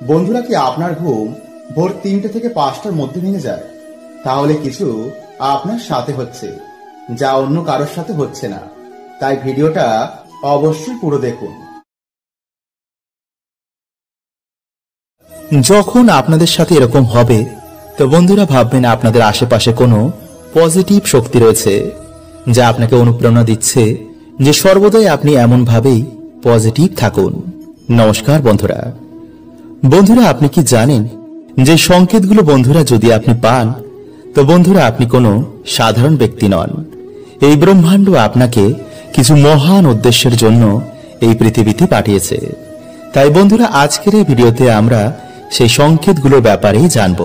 বন্ধুরা, কি আপনার ঘুম ভোর 3টে থেকে 5টার মধ্যে ভেঙে যায়? তাহলে কিছু আপনার সাথে হচ্ছে, যা অন্য কারোর সাথে হচ্ছে না। তাই ভিডিওটা অবশ্যই পুরো দেখুন। যখন আপনাদের সাথে এরকম হবে, তো বন্ধুরা ভাববেন আপনাদের আশেপাশে কোনো পজিটিভ শক্তি রয়েছে, যা আপনাকে অনুপ্রেরণা দিচ্ছে যে সর্বদাই আপনি এমন ভাবেই পজিটিভ থাকুন। নমস্কার বন্ধুরা। বন্ধুরা, আপনি কি জানেন যে সংকেতগুলো বন্ধুরা যদি আপনি পান, তো বন্ধুরা আপনি কোনো সাধারণ ব্যক্তি নন। এই ব্রহ্মাণ্ড আপনাকে কিছু মহান উদ্দেশ্যের জন্য এই পৃথিবীতে পাঠিয়েছে। তাই বন্ধুরা আজকের এই ভিডিওতে আমরা সেই সংকেতগুলোর ব্যাপারেই জানব।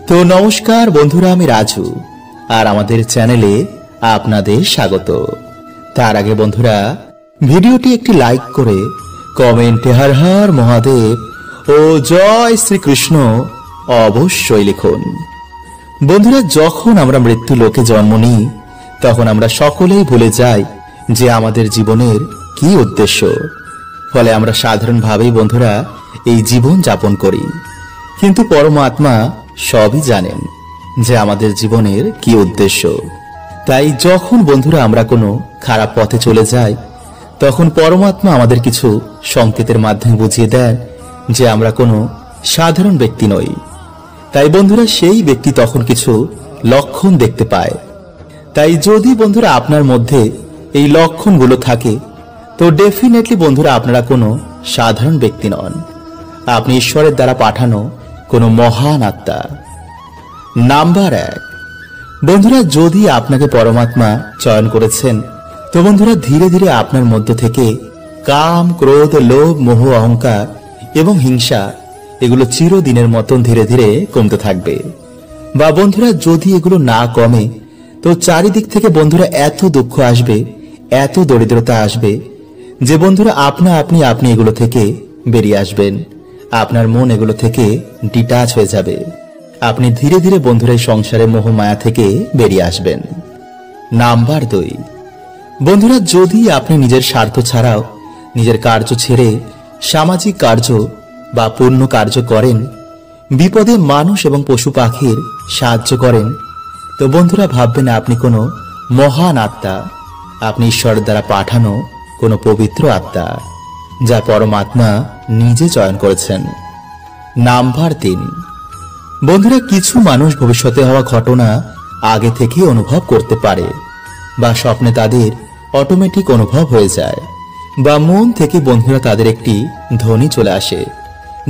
তো নমস্কার বন্ধুরা, আমি রাজু, আর আমাদের চ্যানেলে আপনাদের স্বাগত। তার আগে বন্ধুরা ভিডিওটি একটি লাইক করে কমেন্টে হর হর মহাদেব ও জয় শ্রীকৃষ্ণ অবশ্যই লিখুন। বন্ধুরা, যখন আমরা মৃত্যু লোকে জন্ম নিই, তখন আমরা সকলেই ভুলে যাই যে আমাদের জীবনের কি উদ্দেশ্য। ফলে আমরা সাধারণভাবেই বন্ধুরা এই জীবন যাপন করি, কিন্তু পরমাত্মা সবই জানেন যে আমাদের জীবনের কি উদ্দেশ্য। তাই যখন বন্ধুরা আমরা কোনো খারাপ পথে চলে যাই, তখন পরমাত্মা আমাদের কিছু সংকেতের মাধ্যমে বুঝিয়ে দেন যে আমরা কোনো সাধারণ ব্যক্তি নই। তাই বন্ধুরা সেই ব্যক্তি তখন কিছু লক্ষণ দেখতে পায়। তাই যদি বন্ধুরা আপনার মধ্যে এই লক্ষণগুলো থাকে, তো ডেফিনেটলি বন্ধুরা আপনারা কোনো সাধারণ ব্যক্তি নন। আপনি ঈশ্বরের দ্বারা পাঠানো কোনো মহান আত্মা। নাম্বার 1, বন্ধুরা যদি আপনাকে পরমাত্মা চয়ন করেছেন, তো বন্ধুরা ধীরে ধীরে আপনার মধ্য থেকে কাম, ক্রোধ, লোভ, মোহ, অহংকার এবং হিংসা এগুলো চিরদিনের মতন ধীরে ধীরে কমতে থাকবে। বা বন্ধুরা যদি এগুলো না কমে, তো চারিদিক থেকে বন্ধুরা এত দুঃখ আসবে, এত দরিদ্রতা আসবে যে বন্ধুরা আপনি এগুলো থেকে বেরিয়ে আসবেন। আপনার মন এগুলো থেকে ডিটাচ হয়ে যাবে। আপনি ধীরে ধীরে বন্ধুরা এই সংসারের মোহ মায়া থেকে বেরিয়ে আসবেন। নাম্বার 2, বন্ধুরা যদি আপনি নিজের স্বার্থ ছাড়াও নিজের কার্য ছেড়ে সামাজিক কার্য বা পূর্ণ কার্য করেন, বিপদে মানুষ এবং পশু পাখির সাহায্য করেন, তো বন্ধুরা ভাববেন আপনি কোনো মহান আত্মা। আপনি ঈশ্বরের দ্বারা পাঠানো কোনো পবিত্র আত্মা, যা পরমাত্মা নিজে চয়ন করেছেন। নাম্বার 3, বন্ধুরা কিছু মানুষ ভবিষ্যতে হওয়া ঘটনা আগে থেকে অনুভব করতে পারে, বা স্বপ্নে তাদের অটোমেটিক অনুভব হয়ে যায়, বা মন থেকে বন্ধুরা তাদের একটি ধ্বনি চলে আসে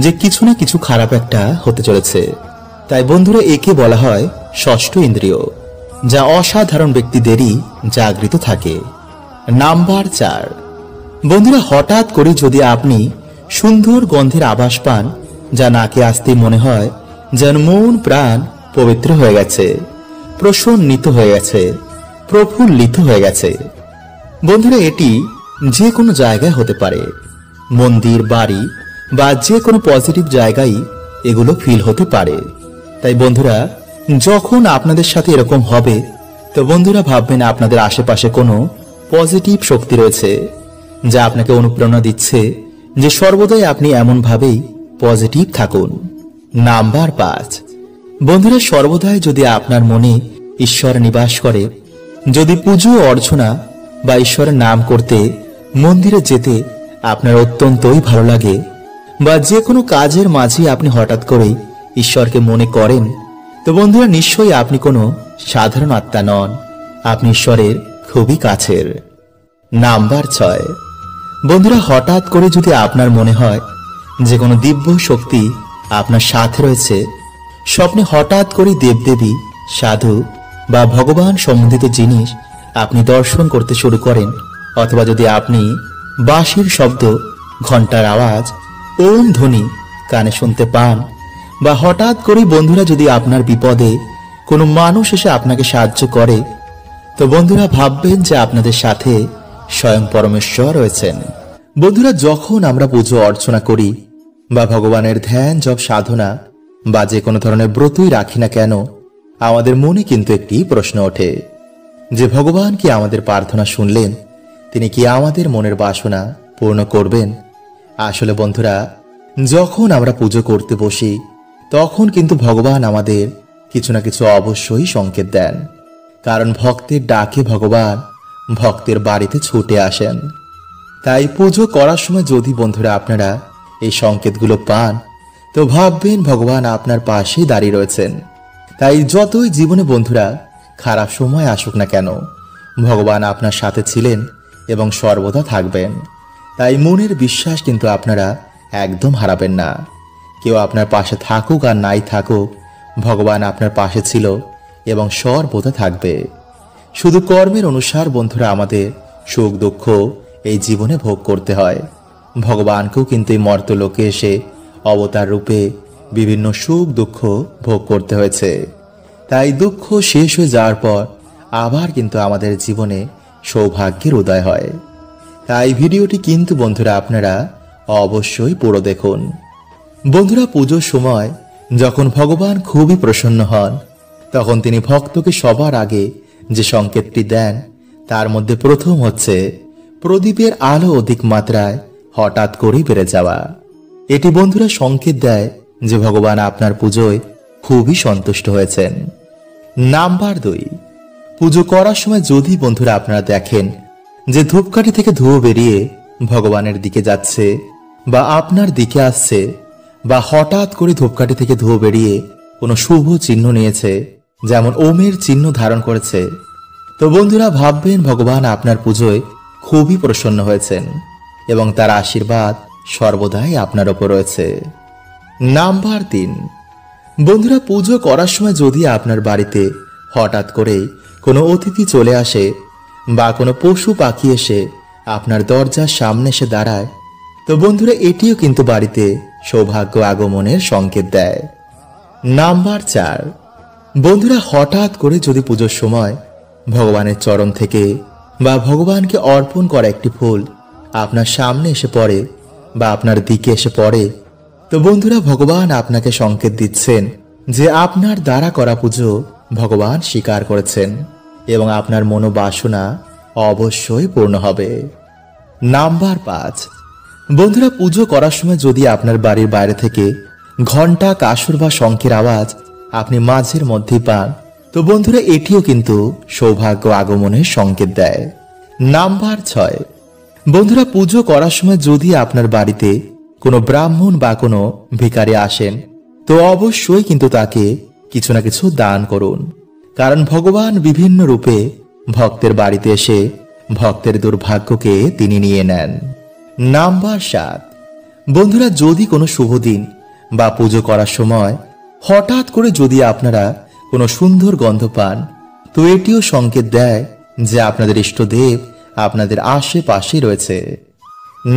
যে কিছু না কিছু খারাপ একটা হতে চলেছে। তাই বন্ধুরা একে বলা হয় ষষ্ঠ ইন্দ্রিয়, যা অসাধারণ ব্যক্তিদেরই জাগৃত থাকে। নাম্বার 4, বন্ধুরা হঠাৎ করে যদি আপনি সুন্দর গন্ধের আভাস পান, যা নাকে আসতেই মনে হয় যেন মন প্রাণ পবিত্র হয়ে গেছে, প্রসন্নিত হয়ে গেছে, প্রফুল্লিত হয়ে গেছে। বন্ধুরা এটি যে কোনো জায়গায় হতে পারে, মন্দির, বাড়ি বা যে কোনো পজিটিভ জায়গায় এগুলো ফিল হতে পারে। তাই বন্ধুরা যখন আপনাদের সাথে এরকম হবে, তো বন্ধুরা ভাববেন আপনাদের আশেপাশে কোনো পজিটিভ শক্তি রয়েছে, যা আপনাকে অনুপ্রেরণা দিচ্ছে যে সর্বদাই আপনি এমন ভাবেই পজিটিভ থাকুন। নাম্বার 5, বন্ধুরা সর্বদাই যদি আপনার মনে ঈশ্বর নিবাস করে, যদি পুজো অর্চনা বা ঈশ্বরের নাম করতে মন্দিরে যেতে আপনার অত্যন্তই ভালো লাগে, বা যে কোনো কাজের মাঝে আপনি হঠাৎ করেই ঈশ্বরকে মনে করেন, তো বন্ধুরা নিশ্চয়ই আপনি কোনো সাধারণ আত্মা নন। আপনি ঈশ্বরের খুবই কাছের। নাম্বার 6, বন্ধুরা হঠাৎ করে যদি আপনার মনে হয় যে কোনো দিব্য শক্তি আপনার সাথে রয়েছে, স্বপ্নে হঠাৎ করে দেবদেবী, সাধু বা ভগবান সম্বন্ধিত জিনিস আপনি দর্শন করতে শুরু করেন, অথবা যদি আপনি বাঁশির শব্দ, ঘন্টার আওয়াজ, ওম ধ্বনি কানে শুনতে পান, বা হঠাৎ করে বন্ধুরা যদি আপনার বিপদে কোনো মানুষ এসে আপনাকে সাহায্য করে, তো বন্ধুরা ভাববেন যে আপনাদের সাথে স্বয়ং পরমেশ্বর রয়েছেন। বন্ধুরা যখন আমরা পুজো অর্চনা করি বা ভগবানের ধ্যান, জপ, সাধনা বা যে কোনো ধরনের ব্রতই রাখি না কেন, আমাদের মনে কিন্তু একটি প্রশ্ন ওঠে যে ভগবান কি আমাদের প্রার্থনা শুনলেন? তিনি কি আমাদের মনের বাসনা পূর্ণ করবেন? আসলে বন্ধুরা যখন আমরা পুজো করতে বসি তখন কিন্তু ভগবান আমাদের কিছু না কিছু অবশ্যই সংকেত দেন, কারণ ভক্তের ডাকে ভগবান ভক্তের বাড়িতে ছুটে আসেন। তাই পুজো করার সময় যদি বন্ধুরা আপনারা এই সংকেতগুলো পান, তো ভাববেন ভগবান আপনার পাশেই দাঁড়িয়ে রয়েছেন। তাই যতই জীবনে বন্ধুরা খারাপ সময় আসুক না কেন, ভগবান আপনার সাথে ছিলেন এবং সর্বদা থাকবেন। তাই মনের বিশ্বাস কিন্তু আপনারা একদম হারাবেন না। কেউ আপনার পাশে থাকুক আর নাই থাকুক, ভগবান আপনার পাশে ছিল এবং সর্বদা থাকবে। শুধু কর্মের অনুসার বন্ধুরা আমাদের সুখ দুঃখ এই জীবনে ভোগ করতে হয়। ভগবানকেও কিন্তু এই মর্তলোকে এসে অবতার রূপে বিভিন্ন সুখ দুঃখ ভোগ করতে হয়েছে। তাই দুঃখ শেষ হয়ে যাওয়ার পর আবার কিন্তু আমাদের জীবনে সৌভাগ্যের উদয় হয়। তাই ভিডিওটি কিন্তু বন্ধুরা আপনারা অবশ্যই পুরো দেখুন। বন্ধুরা, পুজোর সময় যখন ভগবান খুবই প্রসন্ন হন, তখন তিনি ভক্তকে সবার আগে যে সংকেতটি দেন তার মধ্যে প্রথম হচ্ছে প্রদীপের আলো অধিক মাত্রায় হঠাৎ করে বেড়ে যাওয়া। এটি বন্ধুরা সংকেত দেয় যে ভগবান আপনার পুজোয় খুবই সন্তুষ্ট হয়েছেন। নাম্বার 2, পুজো করার সময় যদি বন্ধুরা আপনারা দেখেন যে ধূপকাঠি থেকে ধোঁয়া বেরিয়ে ভগবানের দিকে যাচ্ছে বা আপনার দিকে আসছে, বা হঠাৎ করে ধূপকাঠি থেকে ধোঁয়া বেরিয়ে কোনো শুভ চিহ্ন নিয়েছে, যেমন ওমের চিহ্ন ধারণ করেছে, তো বন্ধুরা ভাববেন ভগবান আপনার পুজোয় খুবই প্রসন্ন হয়েছেন এবং তার আশীর্বাদ সর্বদাই আপনার ওপর রয়েছে। নাম্বার 3, বন্ধুরা পুজো করার সময় যদি আপনার বাড়িতে হঠাৎ করে কোনো অতিথি চলে আসে বা কোনো পশু পাখি এসে আপনার দরজার সামনে এসে দাঁড়ায়, তো বন্ধুরা এটিও কিন্তু বাড়িতে সৌভাগ্য আগমনের সংকেত দেয়। নাম্বার 4, বন্ধুরা হঠাৎ করে যদি পুজোর সময় ভগবানের চরণ থেকে বা ভগবানকে অর্পণ করা একটি ফুল আপনার সামনে এসে পড়ে বা আপনার দিকে এসে পড়ে, তো বন্ধুরা ভগবান আপনাকে সংকেত দিচ্ছেন যে আপনার দ্বারা করা পুজো ভগবান স্বীকার করেছেন এবং আপনার মনোবাসনা অবশ্যই পূর্ণ হবে। নাম্বার 5, বন্ধুরা পুজো করার সময় যদি আপনার বাড়ির বাইরে থেকে ঘন্টা, কাসর বা শঙ্খের আওয়াজ আপনি মাঝের মধ্যে পান, তো বন্ধুরা এটিও কিন্তু সৌভাগ্য আগমনের সংকেত দেয়। নাম্বার 6, বন্ধুরা পুজো করার সময় যদি আপনার বাড়িতে কোনো ব্রাহ্মণ বা কোনো ভিখারি আসেন, তো অবশ্যই কিন্তু তাকে কিছু না কিছু দান করুন, কারণ ভগবান বিভিন্ন রূপে ভক্তের বাড়িতে এসে ভক্তের দুর্ভাগ্যকে তিনি নিয়ে নেন। নাম্বার 7, বন্ধুরা যদি কোনো শুভ দিন বা পুজো করার সময় হঠাৎ করে যদি আপনারা কোনো সুন্দর গন্ধ পান, তো এটিও সংকেত দেয় যে আপনাদের ইষ্টদেব আপনাদের আশেপাশে রয়েছে।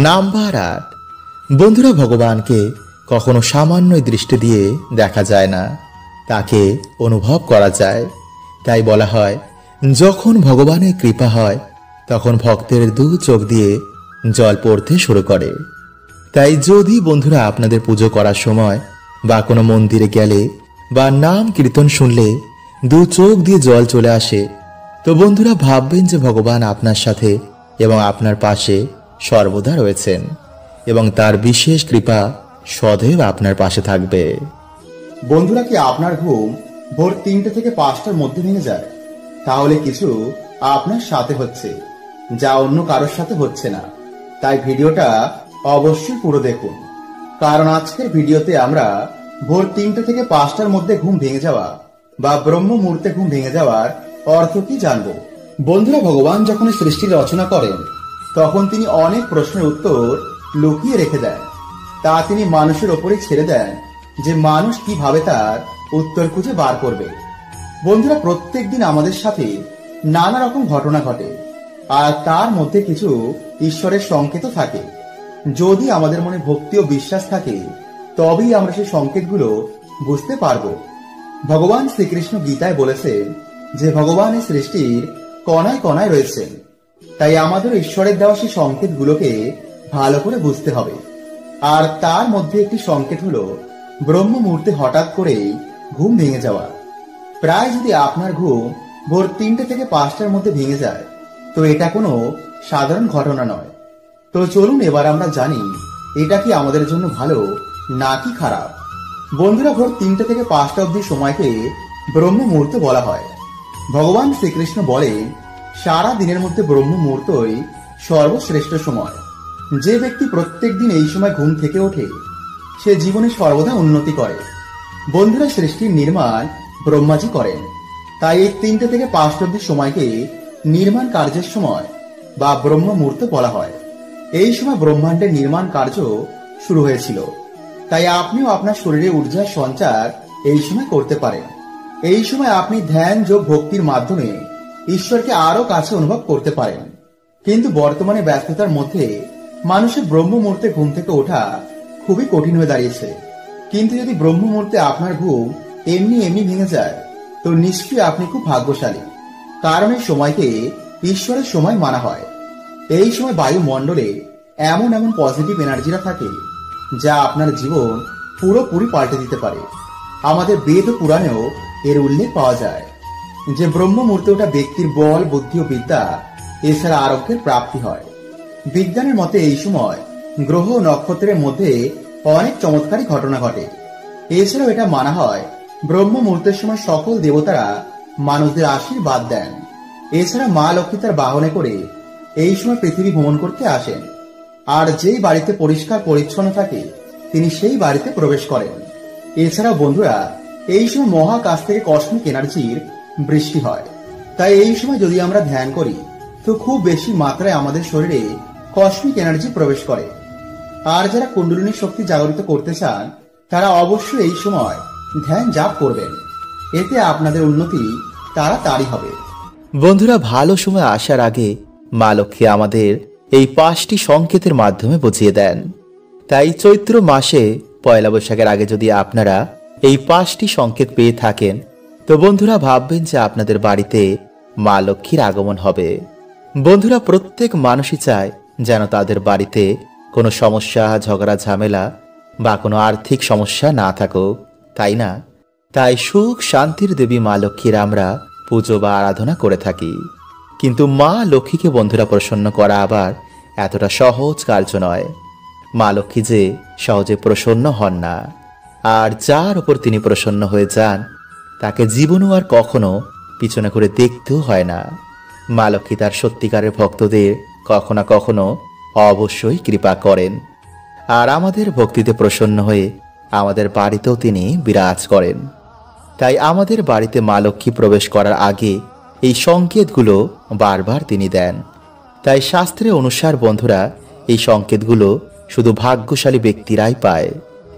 নাম্বার 8, বন্ধুরা ভগবানকে কখনো সামান্য দৃষ্টি দিয়ে দেখা যায় না, তাকে অনুভব করা যায়। তাই বলা হয় যখন ভগবানের কৃপা হয় তখন ভক্তের দু চোখ দিয়ে জল পড়তে শুরু করে। তাই যদি বন্ধুরা আপনাদের পুজো করার সময় বা কোনো মন্দিরে গেলে বা নাম কীর্তন শুনলে দু চোখ দিয়ে জল চলে আসে, তো বন্ধুরা ভাববেন যে ভগবান আপনার সাথে এবং আপনার পাশে সর্বদা রয়েছেন এবং তার বিশেষ কৃপা সদৈব আপনার পাশে থাকবে। বন্ধুরা, কি আপনার ঘুম ভোর 3টে থেকে 5টার মধ্যে ভেঙে যায়? তাহলে কিছু আপনার সাথে হচ্ছে যা অন্য কারোর সাথে হচ্ছে না। তাই ভিডিওটা অবশ্যই পুরো দেখুন, কারণ আজকের ভিডিওতে আমরা ভোর 3টে থেকে 5টার মধ্যে ঘুম ভেঙে যাওয়া বা ব্রহ্ম মুহূর্তে ঘুম ভেঙে যাওয়ার অর্থ কি জানবো। বন্ধুরা, ভগবান যখন সৃষ্টির রচনা করেন তখন তিনি অনেক প্রশ্নের উত্তর লুকিয়ে রেখে দেন। তা তিনি মানুষের ওপরেই ছেড়ে দেন যে মানুষ কিভাবে তার উত্তর খুঁজে বার করবে। বন্ধুরা, প্রত্যেক দিন আমাদের সাথে নানা রকম ঘটনা ঘটে, আর তার মধ্যে কিছু ঈশ্বরের সংকেত থাকে। যদি আমাদের মনে ভক্তি ও বিশ্বাস থাকে তবেই আমরা সেই সংকেতগুলো বুঝতে পারবো। ভগবান শ্রীকৃষ্ণ গীতায় বলেছেন যে ভগবান এই সৃষ্টির কণায় কণায় রয়েছেন। তাই আমাদের ঈশ্বরের দেওয়া সেই সংকেতগুলোকে ভালো করে বুঝতে হবে। আর তার মধ্যে একটি সংকেত হলো ব্রহ্ম মুহূর্তে হঠাৎ করেই ঘুম ভেঙে যাওয়া। প্রায় যদি আপনার ঘুম ভোর 3টে থেকে 5টার মধ্যে ভেঙে যায়, তো এটা কোনো সাধারণ ঘটনা নয়। তো চলুন এবার আমরা জানি এটা কি আমাদের জন্য ভালো নাকি খারাপ? বন্ধুরা, ভোর 3টে থেকে 5টা অবধি সময়কে ব্রহ্ম মুহূর্ত বলা হয়। ভগবান শ্রীকৃষ্ণ বলেন, সারা দিনের মধ্যে ব্রহ্ম মুহূর্তই সর্বশ্রেষ্ঠ সময়। যে ব্যক্তি প্রত্যেক দিন এই সময় ঘুম থেকে ওঠে সে জীবনে সর্বদা উন্নতি করে। বন্ধুরা, সৃষ্টির নির্মাণ ব্রহ্মাজি করেন, তাই এই 3টে থেকে 5টা অবধি সময়কে নির্মাণ কার্যের সময় বা ব্রহ্ম মুহূর্ত বলা হয়। এই সময় ব্রহ্মাণ্ডের নির্মাণ কার্য শুরু হয়েছিল, তাই আপনিও আপনার শরীরে ঊর্জার সঞ্চার এই সময় করতে পারেন। এই সময় আপনি ধ্যান, যোগ, ভক্তির মাধ্যমে ঈশ্বরকে আরো কাছে অনুভব করতে পারেন। কিন্তু বর্তমানে ব্যস্ততার মধ্যে মানুষের ব্রহ্ম মুহূর্তে ঘুম থেকে ওঠা খুবই কঠিন হয়ে দাঁড়িয়েছে। কিন্তু যদি ব্রহ্ম মুহূর্তে আপনার ঘুম এমনি এমনি ভেঙে যায় তো নিশ্চয়ই আপনি খুব ভাগ্যশালী, কারণ এই সময়কে ঈশ্বরের সময় মানা হয়। এই সময় বায়ুমণ্ডলে এমন এমন পজিটিভ এনার্জিরা থাকে যা আপনার জীবন পুরোপুরি পাল্টে দিতে পারে। আমাদের বেদ ও পুরাণেও এর উল্লেখ পাওয়া যায় যে ব্রহ্ম মুহূর্তে ওঠা ব্যক্তির বল, বুদ্ধি ও বিদ্যা এছাড়া আরোগ্যের প্রাপ্তি হয়। বিজ্ঞানের মতে এই সময় গ্রহ ও নক্ষত্রের মধ্যে অনেক চমৎকারী ঘটনা ঘটে। এছাড়াও এটা মানা হয় ব্রহ্ম মুহূর্তের সময় সকল দেবতারা মানুষদের আশীর্বাদ দেন। এছাড়া মা লক্ষ্মী তার বাহনে করে এই সময় পৃথিবী ভ্রমণ করতে আসেন, আর যেই বাড়িতে পরিষ্কার পরিচ্ছন্ন থাকে তিনি সেই বাড়িতে প্রবেশ করেন। এছাড়াও বন্ধুরা, এই সময় মহাকাশ থেকে কসমিক এনার্জির বৃষ্টি হয়। তাই এই সময় যদি আমরা ধ্যান করি তো খুব বেশি মাত্রায় আমাদের শরীরে কসমিক এনার্জি প্রবেশ করে। আর যারা কুণ্ডলিনী শক্তি জাগরিত করতে চান তারা অবশ্যই এই সময় ধ্যান জাপ করবেন, এতে আপনাদের উন্নতি তাড়াতাড়ি হবে। বন্ধুরা, ভালো সময় আসার আগে মা লক্ষ্মী আমাদের এই 5টি সংকেতের মাধ্যমে বুঝিয়ে দেন। তাই চৈত্র মাসে পয়লা বৈশাখের আগে যদি আপনারা এই 5টি সংকেত পেয়ে থাকেন তো বন্ধুরা ভাববেন যে আপনাদের বাড়িতে মা লক্ষ্মীর আগমন হবে। বন্ধুরা, প্রত্যেক মানুষই চায় যেন তাদের বাড়িতে কোনো সমস্যা, ঝগড়া, ঝামেলা বা কোনো আর্থিক সমস্যা না থাকুক, তাই না? তাই সুখ শান্তির দেবী মা লক্ষ্মীর আমরা পুজো বা আরাধনা করে থাকি। কিন্তু মা লক্ষ্মীকে বন্ধুরা প্রসন্ন করা আবার এতটা সহজ কার্য নয়। মা লক্ষ্মী যে সহজে প্রসন্ন হন না, আর যার উপর তিনি প্রসন্ন হয়ে যান তাকে জীবনও আর কখনো পিছনে করে দেখতেও হয় না। মা লক্ষ্মী তার সত্যিকারের ভক্তদের কখনো না কখনো অবশ্যই কৃপা করেন, আর আমাদের ভক্তিতে প্রসন্ন হয়ে আমাদের বাড়িতেও তিনি বিরাজ করেন। তাই আমাদের বাড়িতে মা লক্ষ্মী প্রবেশ করার আগে এই সংকেতগুলো বারবার তিনি দেন। তাই শাস্ত্রে অনুসার বন্ধুরা এই সংকেতগুলো শুধু ভাগ্যশালী ব্যক্তিরাই পায়।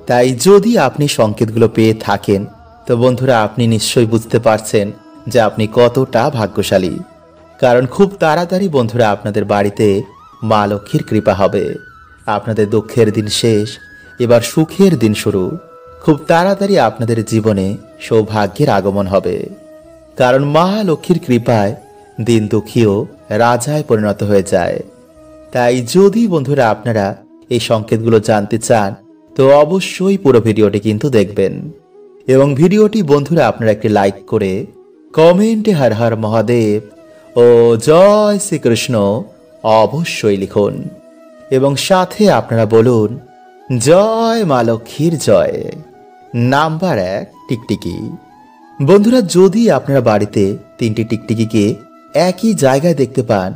তাই যদি আপনি সংকেতগুলো পেয়ে থাকেন তো বন্ধুরা আপনি নিশ্চয়ই বুঝতে পারছেন যে আপনি কতটা ভাগ্যশালী, কারণ খুব তাড়াতাড়ি বন্ধুরা আপনাদের বাড়িতে মা লক্ষ্মীর কৃপা হবে। আপনাদের দুঃখের দিন শেষ, এবার সুখের দিন শুরু। খুব তাড়াতাড়ি আপনাদের জীবনে সৌভাগ্যের আগমন হবে, কারণ মা লক্ষ্মীর কৃপায় দিন দুঃখীও রাজায় পরিণত হয়ে যায়। তাই যদি বন্ধুরা আপনারা এই সংকেতগুলো জানতে চান তো অবশ্যই পুরো ভিডিওটি কিন্তু দেখবেন, এবং ভিডিওটি বন্ধুরা আপনারা একটি লাইক করে কমেন্টে হর হর মহাদেব ও জয় শ্রীকৃষ্ণ অবশ্যই লিখুন, এবং সাথে আপনারা বলুন জয় মা লক্ষ্মীর জয়। নাম্বার 1, টিকটিকি। বন্ধুরা, যদি আপনারা বাড়িতে 3টি টিকটিকিকে একই জায়গায় দেখতে পান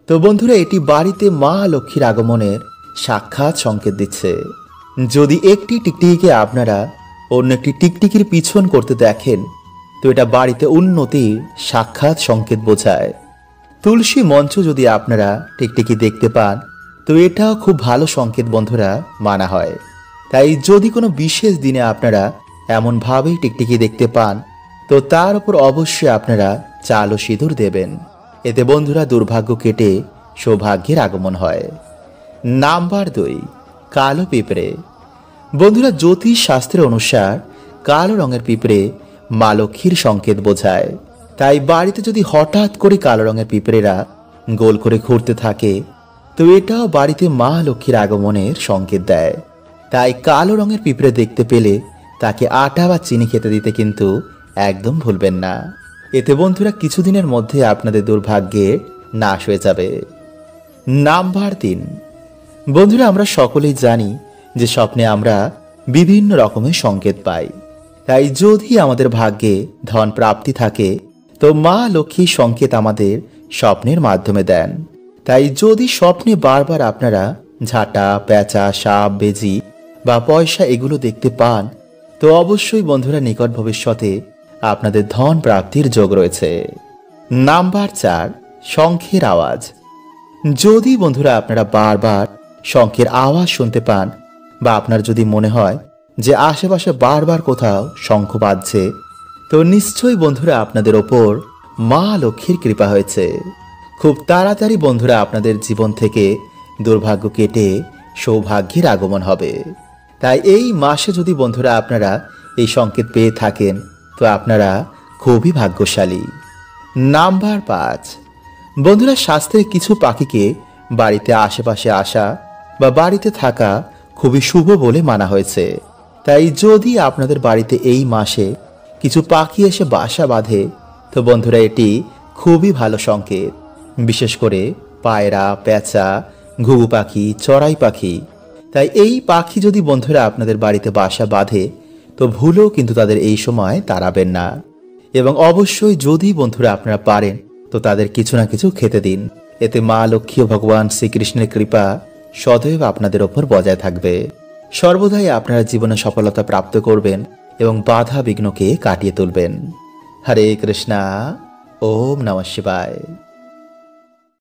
তো বন্ধুরা এটি বাড়িতে মা লক্ষ্মীর আগমনের সাক্ষাৎ সংকেত দিচ্ছে। যদি একটি টিকটিকিকে আপনারা অন্য একটি টিকটিকির পিছন করতে দেখেন তো এটা বাড়িতে উন্নতির সাক্ষাৎ সংকেত বোঝায়। তুলসী মঞ্চ যদি আপনারা টিকটিকি দেখতে পান তো এটাও খুব ভালো সংকেত বন্ধুরা মানা হয়। তাই যদি কোনো বিশেষ দিনে আপনারা এমনভাবেই টিকটিকি দেখতে পান তো তার উপর অবশ্যই আপনারা চাল ও সিঁদুর দেবেন, এতে বন্ধুরা দুর্ভাগ্য কেটে সৌভাগ্যের আগমন হয়। নাম্বার 2, কালো পিঁপড়ে। বন্ধুরা, জ্যোতিষ শাস্ত্রের অনুসার কালো রঙের পিঁপড়ে মা লক্ষ্মীর সংকেত বোঝায়। তাই বাড়িতে যদি হঠাৎ করে কালো রঙের পিঁপড়েরা গোল করে ঘুরতে থাকে তো এটাও বাড়িতে মা লক্ষ্মীর আগমনের সংকেত দেয়। তাই কালো রঙের পিঁপড়ে দেখতে পেলে তাকে আটা বা চিনি খেতে দিতে কিন্তু একদম ভুলবেন না, এতে বন্ধুরা কিছুদিনের মধ্যে আপনাদের দুর্ভাগ্যে নাশ হয়ে যাবে। নাম্বার 3, বন্ধুরা আমরা সকলেই জানি যে স্বপ্নে আমরা বিভিন্ন রকমের সংকেত পাই। তাই যদি আমাদের ভাগ্যে ধন প্রাপ্তি থাকে তো মা লক্ষ্মীর সংকেত আমাদের স্বপ্নের মাধ্যমে দেন। তাই যদি স্বপ্নে বারবার আপনারা ঝাঁটা, পেঁচা, সাপ, বেজি বা পয়সা এগুলো দেখতে পান তো অবশ্যই বন্ধুরা নিকট ভবিষ্যতে আপনাদের ধন প্রাপ্তির যোগ রয়েছে। নাম্বার 4, শঙ্খের আওয়াজ। যদি বন্ধুরা আপনারা বারবার শঙ্খের আওয়াজ শুনতে পান বা আপনার যদি মনে হয় যে আশেপাশে বারবার কোথাও শঙ্খ বাজছে তো নিশ্চয়ই বন্ধুরা আপনাদের ওপর মা লক্ষ্মীর কৃপা হয়েছে। খুব তাড়াতাড়ি বন্ধুরা আপনাদের জীবন থেকে দুর্ভাগ্য কেটে সৌভাগ্যের আগমন হবে। তাই এই মাসে যদি বন্ধুরা আপনারা এই সংকেত পেয়ে থাকেন তো আপনারা খুবই ভাগ্যশালী। নাম্বার 5, বন্ধুরা শাস্ত্রে কিছু পাখিকে বাড়িতে আশেপাশে আসা বা বাড়িতে থাকা খুবই শুভ বলে মানা হয়েছে। তাই যদি আপনাদের বাড়িতে এই মাসে কিছু পাখি এসে বাসা বাঁধে তো বন্ধুরা এটি খুবই ভালো সংকেত। বিশেষ করে পায়রা, পেঁচা, ঘুঘু পাখি, চড়াই পাখি। তাই এই পাখি যদি বন্ধুরা আপনাদের বাড়িতে বাসা বাঁধে তো ভুলেও কিন্তু তাদের এই সময় তাড়াবেন না। এবং অবশ্যই যদি বন্ধুরা আপনারা পারেন তো তাদের কিছু না কিছু খেতে দিন। এতে মা লক্ষ্মী ও ভগবান শ্রীকৃষ্ণের কৃপা সদৈব আপনাদের ওপর বজায় থাকবে। সর্বদাই আপনারা জীবনে সফলতা প্রাপ্ত করবেন এবং বাধা বিঘ্নকে কাটিয়ে তুলবেন। হরে কৃষ্ণা। ওম নমঃ শিবায়।